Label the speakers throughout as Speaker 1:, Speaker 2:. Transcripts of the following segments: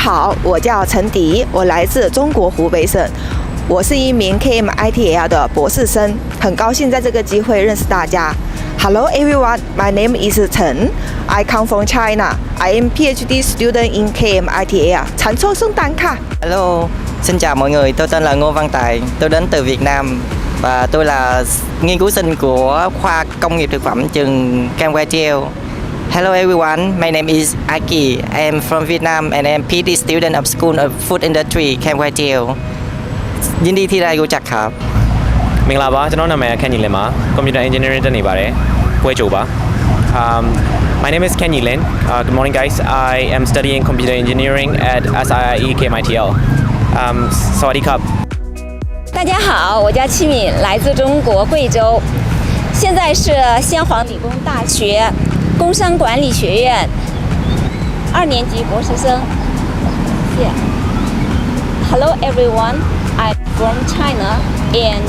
Speaker 1: 好，我叫陈迪，我来自中国湖北省，我是一名 KMITL 的博士生，很高兴在这个机会认識大家。Hello everyone, my name is Chen. I come from China. I am PhD student in KMITL. Chắn Chô Sông Tán Khả.
Speaker 2: Hello, xin chào mọi người, tôi tên là Ngô Văn Tài, tôi đến từ Việt Nam và tôi là nghiên cứu sinh của khoa công nghiệp thực phẩm trường KMITL. Hello everyone, my name is Aki. I am from Vietnam and I am PhD student of School of Food Industry KMITL. ยินดีที่ได้รู้จักครับ
Speaker 3: မင်္ဂလာပါကျွန်တော်နာမည်ခန့်ညီလင်းပါ Computer Engineering တက်နေပါတယ်ပွဲကြိုပါ My name is Kenny Lin. Good morning guys. I am studying Computer Engineering at SIIE KMITL. สวัสดีครับ
Speaker 4: 大家好，我叫戚敏，来自中国贵州，现在是先皇理工大学工商管理学院2年级博士生。谢谢。Hello everyone, I'm from China and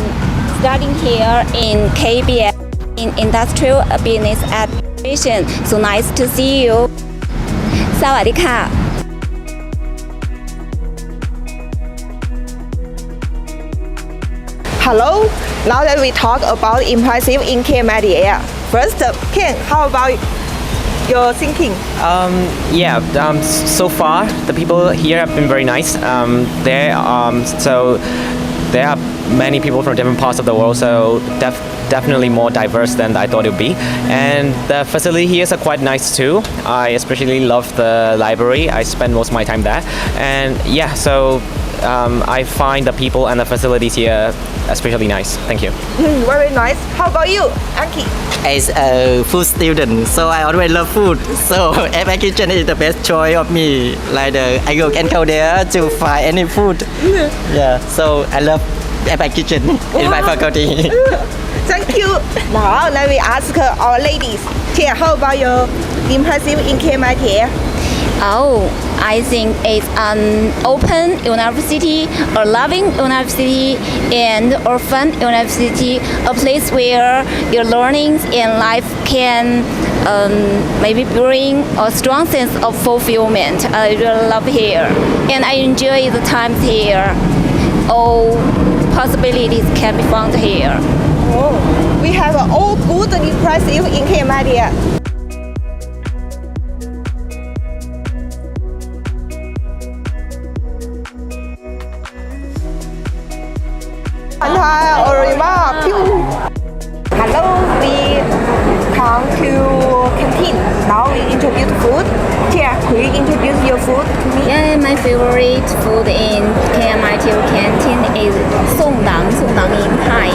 Speaker 4: studying here in KBS in Industrial Business Administration. So nice to see you. สวัสดีค่ะ
Speaker 1: Hello, now that we talk about impressive in KMITL. First, Ken, how about your thinking?
Speaker 3: So far the people here have been very nice. There are many people from different parts of the world, so definitely more diverse than I thought it would be. And the facility here is quite nice too. I especially love the library. I spend most of my time there. And I find the people and the facilities here especially nice. Thank you.
Speaker 1: Very nice. How about you, Anki?
Speaker 2: As a food student, so I always love food. So FI Kitchen is the best choice of me. Like I can go there to find any food. Yeah, so I love FI Kitchen in my faculty.
Speaker 1: Thank you. Now let me ask our ladies. Tia, how about your impressive in KMITL?
Speaker 4: I think it's an open university, a loving university, and a fun university, a place where your learnings and life can maybe bring a strong sense of fulfillment. I really love here, and I enjoy the time here. All possibilities can be found here.
Speaker 1: Oh, we have all good and impressive in KMITL. Hello, we come to canteen. Now we introduce food. Tia, could you introduce your food to me?
Speaker 4: Yeah, my favorite food in KMITL canteen is songdang in Thai,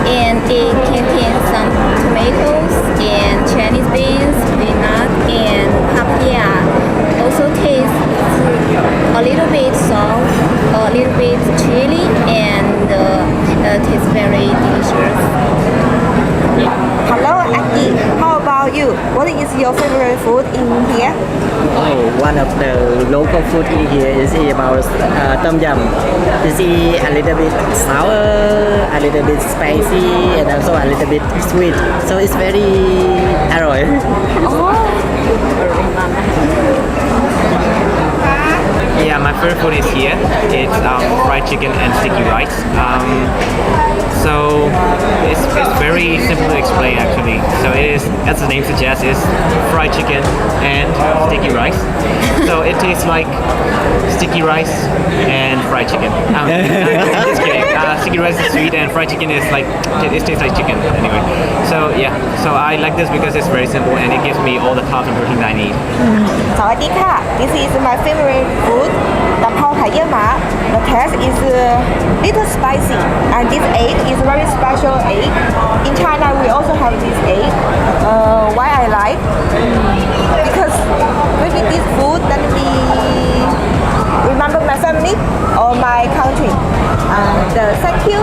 Speaker 4: and it contains some tomatoes and Chinese beans, peanut, and papaya. Also tastes a little bit salt, a little bit chili, and tastes very delicious.
Speaker 1: Hello, Aki. How about you? What is your favorite food in here?
Speaker 2: One of the local food in here is about tom yum. You see a little bit sour, a little bit spicy, and also a little bit sweet. So it's very อร่อย
Speaker 3: Yeah, my favorite food is here. It's fried chicken and sticky rice. So it's very simple to explain actually. So it is, as the name suggests, is fried chicken and sticky rice. So it tastes like sticky rice and fried chicken. Just kidding. Sticky rice is sweet and fried chicken is like, it tastes like chicken anyway. So yeah, so I like this because it's very simple and it gives me all the carbs and protein that I need.
Speaker 1: สวัสดีค่ะ This is my favorite food. กะเพราไข่เยี่ยวม้า The taste is little spicy and this egg is very special egg. In China we also have this egg. Why I like? Because maybe this food let me remember my family or my country. And thank you.